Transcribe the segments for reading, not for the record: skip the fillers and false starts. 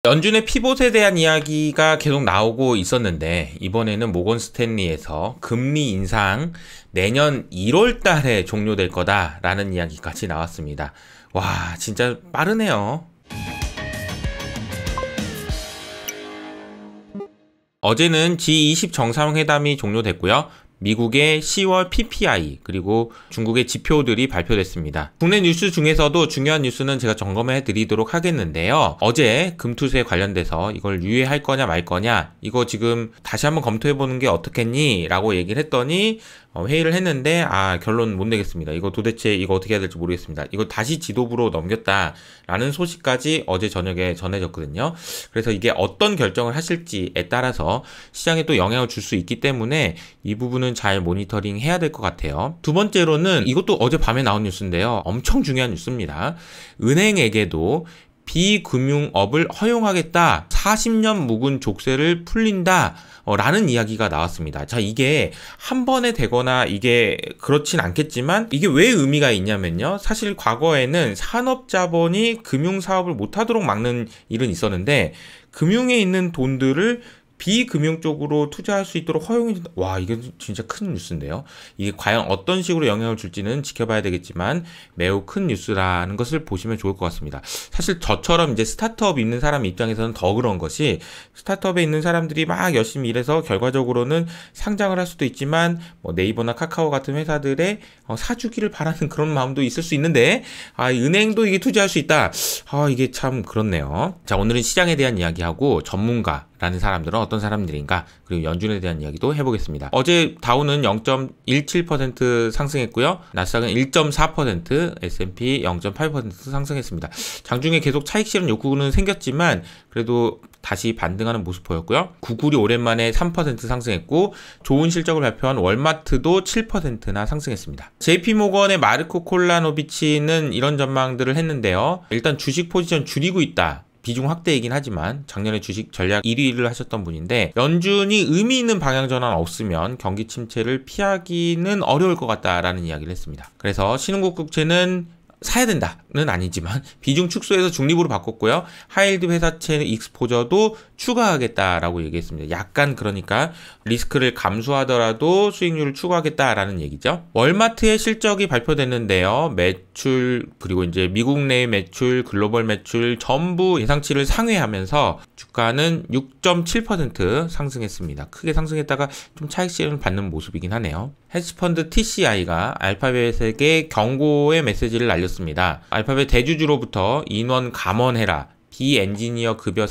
연준의 피봇에 대한 이야기가 계속 나오고 있었는데 이번에는 모건 스탠리에서 금리 인상 내년 1월 달에 종료될 거다라는 이야기까지 나왔습니다. 와, 진짜 빠르네요. 어제는 G20 정상회담이 종료됐고요. 미국의 10월 PPI 그리고 중국의 지표들이 발표됐습니다. 국내 뉴스 중에서도 중요한 뉴스는 제가 점검해 드리도록 하겠는데요. 어제 금투세 관련돼서 이걸 유예할 거냐 말 거냐 이거 지금 다시 한번 검토해 보는 게 어떻겠니? 라고 얘기를 했더니 회의를 했는데 결론 못 내겠습니다. 이거 도대체 이거 어떻게 해야 될지 모르겠습니다. 이거 다시 지도부로 넘겼다라는 소식까지 어제 저녁에 전해졌거든요. 그래서 이게 어떤 결정을 하실지에 따라서 시장에 또 영향을 줄 수 있기 때문에 이 부분은 잘 모니터링 해야 될 것 같아요. 두 번째로는 이것도 어제 밤에 나온 뉴스인데요. 엄청 중요한 뉴스입니다. 은행에게도 비금융업을 허용하겠다. 40년 묵은 족쇄를 풀린다. 라는 이야기가 나왔습니다. 자, 이게 한 번에 되거나 이게 그렇진 않겠지만 이게 왜 의미가 있냐면요. 사실 과거에는 산업자본이 금융사업을 못하도록 막는 일은 있었는데 금융에 있는 돈들을 비금융 쪽으로 투자할 수 있도록 허용이 와, 이게 진짜 큰 뉴스인데요. 이게 과연 어떤 식으로 영향을 줄지는 지켜봐야 되겠지만 매우 큰 뉴스라는 것을 보시면 좋을 것 같습니다. 사실 저처럼 이제 스타트업 있는 사람 입장에서는 더 그런 것이 스타트업에 있는 사람들이 막 열심히 일해서 결과적으로는 상장을 할 수도 있지만 뭐 네이버나 카카오 같은 회사들의 사주기를 바라는 그런 마음도 있을 수 있는데 은행도 이게 투자할 수 있다. 이게 참 그렇네요. 자, 오늘은 시장에 대한 이야기하고 전문가라는 사람들은 어떤 사람들인가 그리고 연준에 대한 이야기도 해보겠습니다. 어제 다우는 0.17% 상승했고요. 나스닥은 1.4%, S&P 0.8% 상승했습니다. 장중에 계속 차익 실현 욕구는 생겼지만 그래도 다시 반등하는 모습 보였고요. 구글이 오랜만에 3% 상승했고 좋은 실적을 발표한 월마트도 7%나 상승했습니다. JP모건의 마르코 콜라노비치는 이런 전망들을 했는데요. 일단 주식 포지션 줄이고 있다. 비중 확대이긴 하지만 작년에 주식 전략 1위를 하셨던 분인데 연준이 의미 있는 방향 전환 없으면 경기 침체를 피하기는 어려울 것 같다라는 이야기를 했습니다. 그래서 신흥국 국채는 사야 된다는 아니지만 비중 축소해서 중립으로 바꿨고요. 하이힐드 회사채 익스포저도 추가하겠다라고 얘기했습니다. 약간 그러니까 리스크를 감수하더라도 수익률을 추가하겠다라는 얘기죠. 월마트의 실적이 발표됐는데요. 매출 그리고 이제 미국 내 매출, 글로벌 매출 전부 예상치를 상회하면서 주가는 6.7% 상승했습니다. 크게 상승했다가 좀 차익 실현을 받는 모습이긴 하네요. 헤지펀드 TCI가 알파벳에게 경고의 메시지를 날렸습니다. 알파벳 대주주로부터 인원 감원해라. 비엔지니어 급여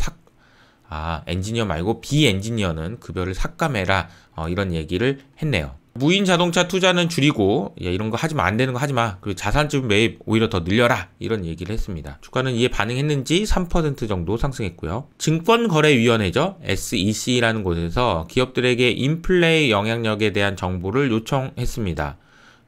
엔지니어 말고 비엔지니어는 급여를 삭감해라. 이런 얘기를 했네요. 무인 자동차 투자는 줄이고 이런 거 하지마, 안 되는 거 하지마. 그리고 자산주분 매입 오히려 더 늘려라. 이런 얘기를 했습니다. 주가는 이에 반응했는지 3% 정도 상승했고요. 증권거래위원회죠. SEC라는 곳에서 기업들에게 인플레이 영향력에 대한 정보를 요청했습니다.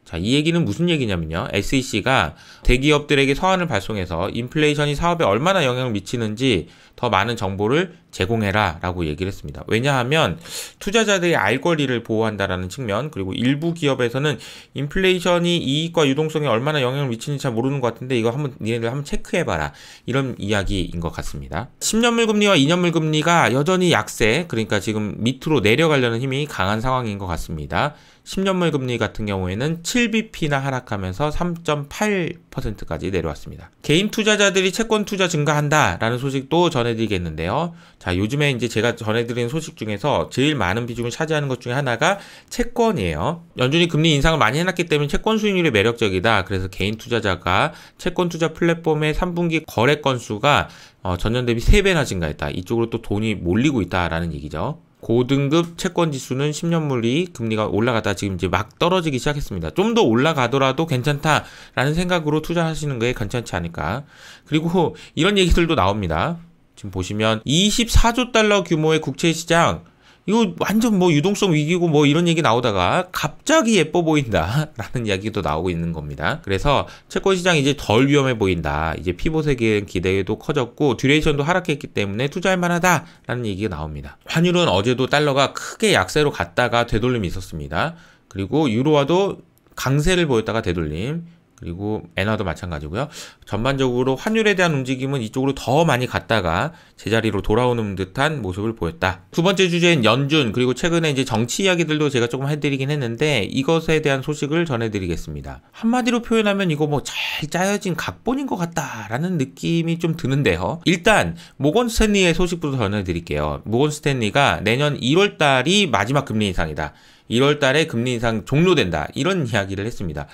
자, 이 얘기는 무슨 얘기냐면요. SEC가 대기업들에게 서한을 발송해서 인플레이션이 사업에 얼마나 영향을 미치는지 더 많은 정보를 제공해라 라고 얘기를 했습니다. 왜냐하면 투자자들의 알 권리를 보호한다라는 측면 그리고 일부 기업에서는 인플레이션이 이익과 유동성에 얼마나 영향을 미치는지 잘 모르는 것 같은데 이거 니네들 한번 체크해봐라 이런 이야기인 것 같습니다. 10년물 금리와 2년물 금리가 여전히 약세 그러니까 지금 밑으로 내려가려는 힘이 강한 상황인 것 같습니다. 10년물 금리 같은 경우에는 7bp나 하락하면서 3.8%까지 내려왔습니다. 개인 투자자들이 채권 투자 증가한다라는 소식도 전해드리겠는데요. 자, 요즘에 이제 제가 전해드리는 소식 중에서 제일 많은 비중을 차지하는 것 중에 하나가 채권이에요. 연준이 금리 인상을 많이 해놨기 때문에 채권 수익률이 매력적이다. 그래서 개인 투자자가 채권 투자 플랫폼의 3분기 거래 건수가 전년 대비 3배나 증가했다. 이쪽으로 또 돈이 몰리고 있다라는 얘기죠. 고등급 채권 지수는 10년물이 금리가 올라갔다 지금 이제 막 떨어지기 시작했습니다. 좀 더 올라가더라도 괜찮다라는 생각으로 투자하시는 게 괜찮지 않을까. 그리고 이런 얘기들도 나옵니다. 지금 보시면 24조 달러 규모의 국채 시장 이거 완전 뭐 유동성 위기고 뭐 이런 얘기 나오다가 갑자기 예뻐 보인다 라는 이야기도 나오고 있는 겁니다. 그래서 채권 시장이 이제 덜 위험해 보인다. 이제 피봇에 대한 기대도 커졌고 듀레이션도 하락했기 때문에 투자할 만하다 라는 얘기가 나옵니다. 환율은 어제도 달러가 크게 약세로 갔다가 되돌림이 있었습니다. 그리고 유로화도 강세를 보였다가 되돌림 그리고 엔화도 마찬가지고요. 전반적으로 환율에 대한 움직임은 이쪽으로 더 많이 갔다가 제자리로 돌아오는 듯한 모습을 보였다. 두 번째 주제인 연준, 그리고 최근에 이제 정치 이야기들도 제가 조금 해드리긴 했는데 이것에 대한 소식을 전해드리겠습니다. 한마디로 표현하면 이거 뭐 잘 짜여진 각본인 것 같다라는 느낌이 좀 드는데요. 일단 모건 스탠리의 소식부터 전해드릴게요. 모건 스탠리가 내년 1월 달이 마지막 금리 인상이다. 1월 달에 금리 인상 종료된다. 이런 이야기를 했습니다.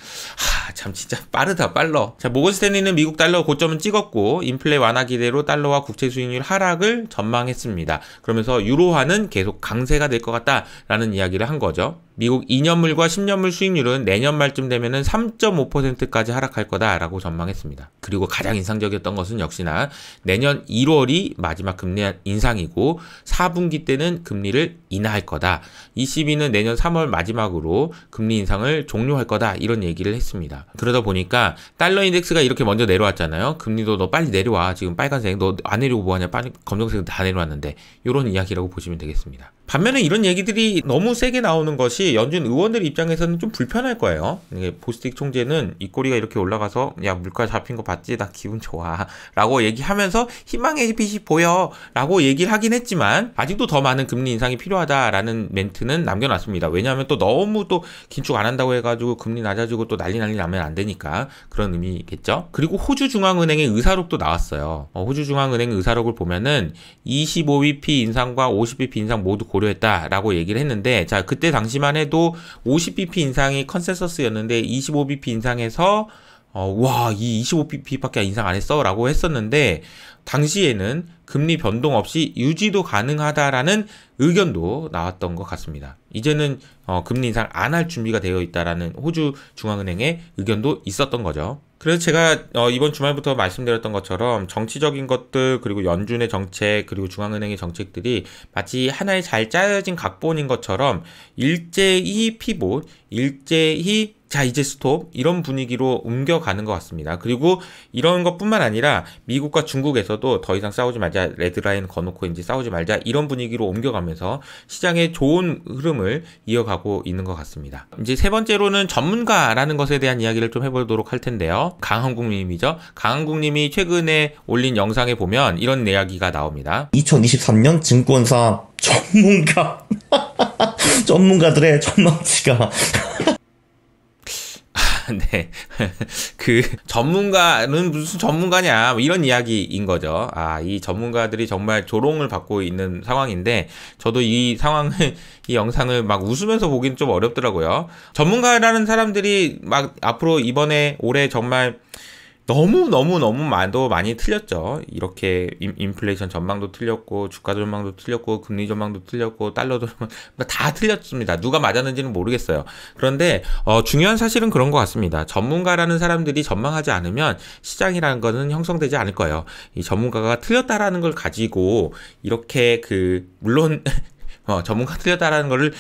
참 진짜 빠르다 빨라. 자, 모건 스탠리는 미국 달러 고점은 찍었고 인플레 완화 기대로 달러와 국채 수익률 하락을 전망했습니다. 그러면서 유로화는 계속 강세가 될 것 같다라는 이야기를 한 거죠. 미국 2년물과 10년물 수익률은 내년 말쯤 되면은 3.5%까지 하락할 거다라고 전망했습니다. 그리고 가장 인상적이었던 것은 역시나 내년 1월이 마지막 금리 인상이고 4분기 때는 금리를 인하할 거다. ECB는 내년 3월 마지막으로 금리 인상을 종료할 거다. 이런 얘기를 했습니다. 그러다 보니까 달러 인덱스가 이렇게 먼저 내려왔잖아요. 금리도 너 빨리 내려와. 지금 빨간색 너 안 내리고 뭐하냐. 빨리 검정색 다 내려왔는데 이런 이야기라고 보시면 되겠습니다. 반면에 이런 얘기들이 너무 세게 나오는 것이 연준 의원들 입장에서는 좀 불편할 거예요. 보스틱 총재는 입꼬리가 이렇게 올라가서 야 물가 잡힌 거 봤지? 나 기분 좋아 라고 얘기하면서 희망의 빛이 보여 라고 얘기를 하긴 했지만 아직도 더 많은 금리 인상이 필요하다라는 멘트는 남겨놨습니다. 왜냐하면 또 너무 또 긴축 안 한다고 해가지고 금리 낮아지고 또 난리 나면 안 되니까 그런 의미겠죠. 그리고 호주 중앙은행의 의사록도 나왔어요. 호주 중앙은행 의사록을 보면은 25bp 인상과 50bp 인상 모두 고려했다라고 얘기를 했는데, 자, 그때 당시만 해도 50bp 인상이 컨센서스였는데 25bp 인상해서 이 25bp밖에 인상 안 했어 라고 했었는데 당시에는 금리 변동 없이 유지도 가능하다라는 의견도 나왔던 것 같습니다. 이제는 금리 인상 안 할 준비가 되어 있다라는 호주 중앙은행의 의견도 있었던 거죠. 그래서 제가 이번 주말부터 말씀드렸던 것처럼 정치적인 것들, 그리고 연준의 정책, 그리고 중앙은행의 정책들이 마치 하나의 잘 짜여진 각본인 것처럼 일제히 피봇, 일제히 자 이제 스톱 이런 분위기로 옮겨가는 것 같습니다. 그리고 이런 것뿐만 아니라 미국과 중국에서도 더 이상 싸우지 말자, 레드라인 거놓고 이제 싸우지 말자 이런 분위기로 옮겨가면서 시장의 좋은 흐름을 이어가고 있는 것 같습니다. 이제 세 번째로는 전문가라는 것에 대한 이야기를 좀 해보도록 할 텐데요. 강한국님이죠. 강한국님이 최근에 올린 영상에 보면 이런 이야기가 나옵니다. 2023년 증권사 전문가들의 전망치가 네. 전문가는 무슨 전문가냐, 뭐 이런 이야기인 거죠. 이 전문가들이 정말 조롱을 받고 있는 상황인데, 저도 이 영상을 막 웃으면서 보기는 좀 어렵더라고요. 전문가라는 사람들이 막 앞으로 이번에 올해 정말 너무 많이 틀렸죠. 이렇게 인플레이션 전망도 틀렸고, 주가 전망도 틀렸고, 금리 전망도 틀렸고, 달러 전망 다 틀렸습니다. 누가 맞았는지는 모르겠어요. 그런데 중요한 사실은 그런 것 같습니다. 전문가라는 사람들이 전망하지 않으면 시장이라는 것은 형성되지 않을 거예요. 이 전문가가 틀렸다라는 걸 가지고 이렇게 물론 전문가 틀렸다라는 거를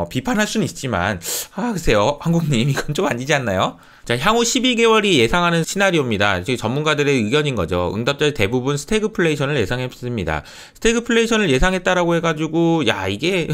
비판할 수는 있지만 글쎄요, 한국님 이건 좀 아니지 않나요? 자, 향후 12개월이 예상하는 시나리오입니다. 지금 전문가들의 의견인 거죠. 응답자의 대부분 스태그플레이션을 예상했습니다. 스태그플레이션을 예상했다라고 해가지고 야 이게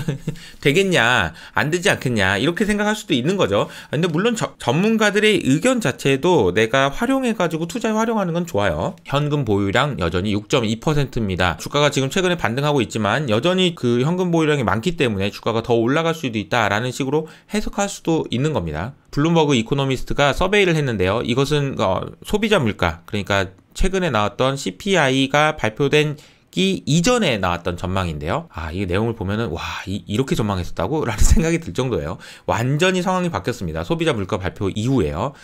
되겠냐, 안 되지 않겠냐 이렇게 생각할 수도 있는 거죠. 근데 물론 전문가들의 의견 자체도 내가 활용해가지고 투자에 활용하는 건 좋아요. 현금 보유량 여전히 6.2%입니다. 주가가 지금 최근에 반등하고 있지만 여전히 그 현금 보유량이 많기 때문에 주가가 더 올라갈 수도 있다라는 식으로 해석할 수도 있는 겁니다. 블룸버그 이코노미스트가 서베이를 했는데요. 이것은 소비자 물가, 그러니까 최근에 나왔던 CPI가 발표된 이전에 나왔던 전망인데요. 이 내용을 보면은 이렇게 전망했었다고? 라는 생각이 들 정도예요. 완전히 상황이 바뀌었습니다. 소비자 물가 발표 이후에요.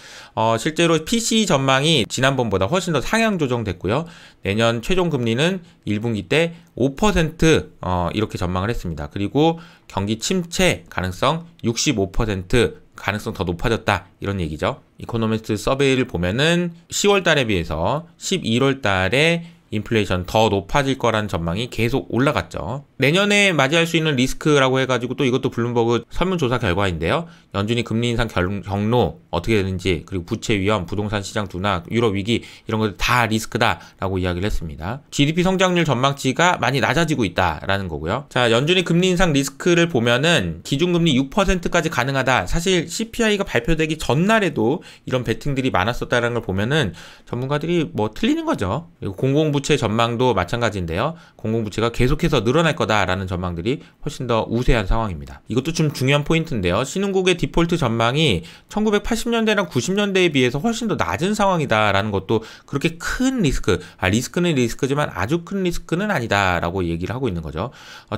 실제로 PCE 전망이 지난번보다 훨씬 더 상향 조정됐고요. 내년 최종 금리는 1분기 때 5% 이렇게 전망을 했습니다. 그리고 경기 침체 가능성 65%, 가능성 더 높아졌다 이런 얘기죠. 이코노미스트 서베이를 보면은 10월 달에 비해서 11월 달에 인플레이션 더 높아질 거라는 전망이 계속 올라갔죠. 내년에 맞이할 수 있는 리스크라고 해가지고 또 이것도 블룸버그 설문조사 결과인데요. 연준이 금리 인상 경로 어떻게 되는지, 그리고 부채 위험, 부동산 시장 둔화, 유럽 위기 이런 것들 다 리스크다라고 이야기를 했습니다. GDP 성장률 전망치가 많이 낮아지고 있다라는 거고요. 자, 연준이 금리 인상 리스크를 보면은 기준금리 6%까지 가능하다. 사실 CPI가 발표되기 전날에도 이런 베팅들이 많았었다는 걸 보면은 전문가들이 뭐 틀리는 거죠. 그리고 공공부채 전망도 마찬가지인데요. 공공부채가 계속해서 늘어날 거다라는 전망들이 훨씬 더 우세한 상황입니다. 이것도 좀 중요한 포인트인데요. 신흥국의 디폴트 전망이 1980년대나 90년대에 비해서 훨씬 더 낮은 상황이다라는 것도 그렇게 큰 리스크, 리스크는 리스크지만 아주 큰 리스크는 아니다라고 얘기를 하고 있는 거죠.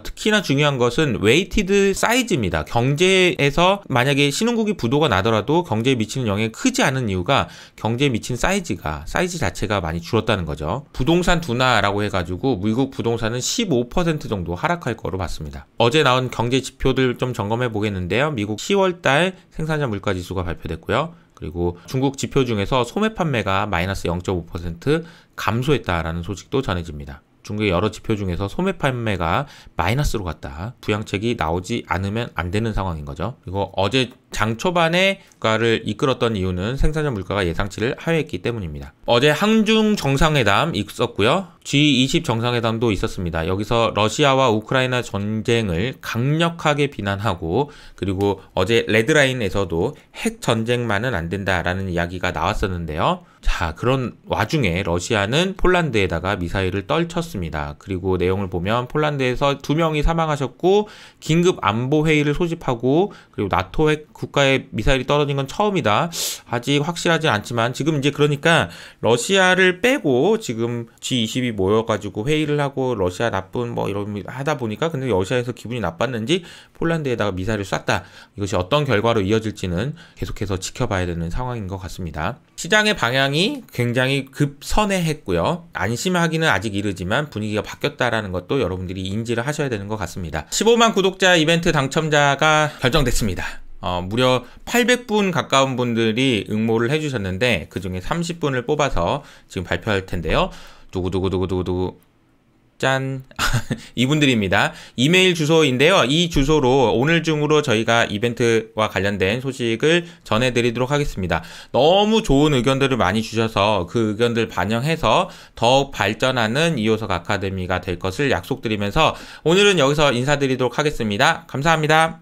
특히나 중요한 것은 웨이티드 사이즈입니다. 경제에서 만약에 신흥국이 부도가 나더라도 경제에 미치는 영향이 크지 않은 이유가 경제에 미친 사이즈 자체가 많이 줄었다는 거죠. 부동산 둔화라고 해가지고 미국 부동산은 15% 정도 하락할 거로 봤습니다. 어제 나온 경제 지표들 좀 점검해 보겠는데요. 미국 10월달 생산자 물가지수가 발표됐고요. 그리고 중국 지표 중에서 소매 판매가 마이너스 0.5% 감소했다라는 소식도 전해집니다. 중국의 여러 지표 중에서 소매 판매가 마이너스로 갔다. 부양책이 나오지 않으면 안 되는 상황인 거죠. 그리고 어제 장 초반에 물가를 이끌었던 이유는 생산자 물가가 예상치를 하회했기 때문입니다. 어제 한중 정상회담 있었고요. G20 정상회담도 있었습니다. 여기서 러시아와 우크라이나 전쟁을 강력하게 비난하고, 그리고 어제 레드라인에서도 핵 전쟁만은 안 된다라는 이야기가 나왔었는데요. 자, 그런 와중에 러시아는 폴란드에다가 미사일을 떨쳤습니다. 그리고 내용을 보면 폴란드에서 2명이 사망하셨고 긴급 안보회의를 소집하고, 그리고 나토 핵 국가에 미사일이 떨어진 건 처음이다. 아직 확실하지 않지만 지금 이제 그러니까 러시아를 빼고 지금 G20이 모여가지고 회의를 하고 러시아 나쁜 뭐 이런 하다 보니까, 근데 러시아에서 기분이 나빴는지 폴란드에다가 미사일을 쐈다. 이것이 어떤 결과로 이어질지는 계속해서 지켜봐야 되는 상황인 것 같습니다. 시장의 방향이 굉장히 급선회했고요. 안심하기는 아직 이르지만 분위기가 바뀌었다라는 것도 여러분들이 인지를 하셔야 되는 것 같습니다. 15만 구독자 이벤트 당첨자가 결정됐습니다. 무려 800분 가까운 분들이 응모를 해주셨는데 그 중에 30분을 뽑아서 지금 발표할 텐데요. 두구두구두구두구 짠! 이분들입니다. 이메일 주소인데요. 이 주소로 오늘 중으로 저희가 이벤트와 관련된 소식을 전해드리도록 하겠습니다. 너무 좋은 의견들을 많이 주셔서 그 의견들 반영해서 더욱 발전하는 이호석 아카데미가 될 것을 약속드리면서 오늘은 여기서 인사드리도록 하겠습니다. 감사합니다.